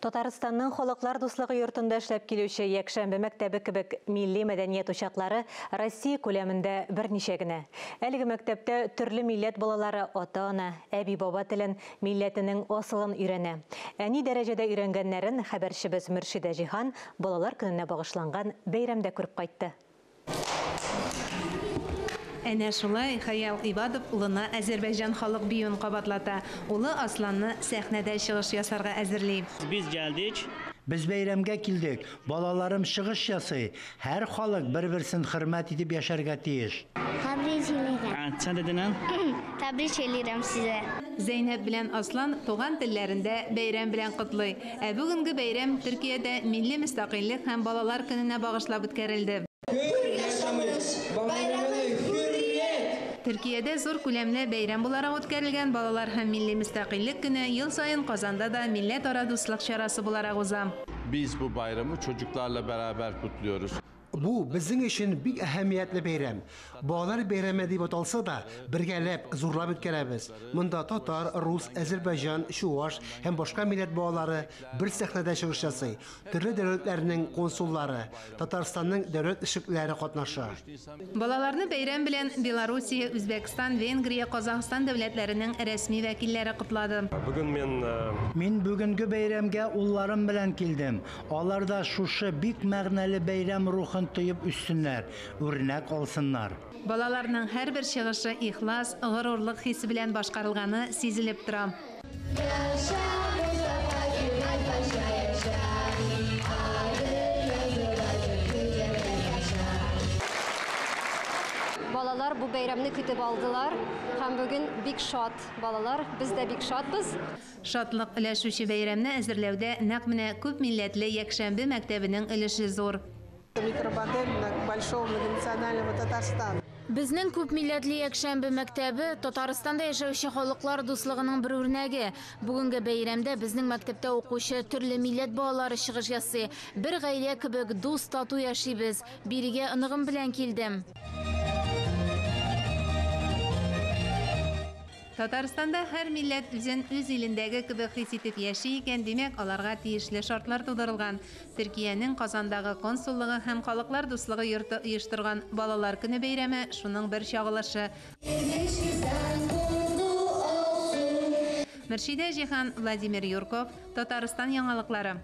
Татарстанның Халыклар дуслыгы йортында эшләп килүче Якшәмбе мәктәбе кебек милли мәдәният учаклары Россия күләмендә берничә генә. Әлеге мәктәптә төрле милләт балалары ата-ана, әби-баба телен, милләтенең асылын өйрәнә. Әни дәрәҗәдә өйрәнгәннәрен хәбәрчебез Мөршидә Җиһан балалар көненә багышланган бәйрәмдә күреп кайтты. Әнә шулай Хаял Ибадов улына Азербайҗан халык биюен кабатлата. Улы Асланны сәхнәдә чыгыш ясарга әзерли. Biz geldik. Biz бәйрәмгә килдек. Балаларым чыгыш ясый. Һәр халык бер-берсен хөрмәт итеп яшәргә тиеш. Тәбрик итәм. Sen de denen. Тәбрик итәм сезгә. Зәйнәп белән Аслан туган телләрендә бәйрәм белән котлый. Ә бүгенге бәйрәм Төркиядә милли мөстәкыйльлек һәм балалар көненә багышлап үткәрелде. Төркиядә зур күләмле бәйрәм буларак үткәрелгән балалар һәм милли мөстәкыйльлек көне ел сайын Казанда да милләт-ара дуслык чарасы буларак уза. Biz bu bayramı çocuklarla beraber kutluyoruz. Bu bizning için bik әһәмиятле бәйрәм. Балалар бәйрәме дип аталса да, бергәләп, зурлап үткәрәбез. Монда татар, рус, Азербайҗан, чуаш һәм башка милләт балалары бер сәхнәдә чыгыш ясый. Төрле дәүләтләрнең консуллары, Татарстанның дәүләт эшлекләре катнаша. Балаларны бәйрәм белән Белоруссия, Үзбәкстан, Венгрия, Казахстан дәүләтләренең рәсми вәкилләре котлады. Мин бүгенге бәйрәмгә улларым белән килдем. Алар да шушы бик мәгънәле бәйрәм рухын тоеп үссеннәр, үрнәк алсыннар. Балаларның һәрбер чыгышы ихлас, горурлык хисе белән башкарылганы сизелеп тора. Балалар бу бәйрәмне көтеп алдылар һәм бүген бик шат балалар, без дә бик шатбыз. Шатлык өләшүче бәйрәмне әзерләүдә нәкъ менә күп милләтле Якшәмбе мәктәбенең өлеше зур. Микромодель большого многонационального Татарстана. Безнең күп милләтле Якшәмбе мәктәбе Татарстанда яшәүче халыклар дуслыгының бер үрнәге. Бүгенге бәйрәмдә безнең мәктәптә укучы төрле милләт балалары чыгыш ясый. Бер гаилә кебек дус тату яшибез. Бирегә ыныгым белән килдем. Татарстанда һәр милләт үзен үз илендәге кебек хис итеп яши икән, димәк, аларга тиешле шартлар тудырылган. Төркиянең Казандагы консуллыгы һәм халыклар дуслыгы йорты оештырган балалар көне бәйрәме шуның бер чагылышы. Мөршидә Җиһан, Владимир Юрков, Татарстан яңалыклары.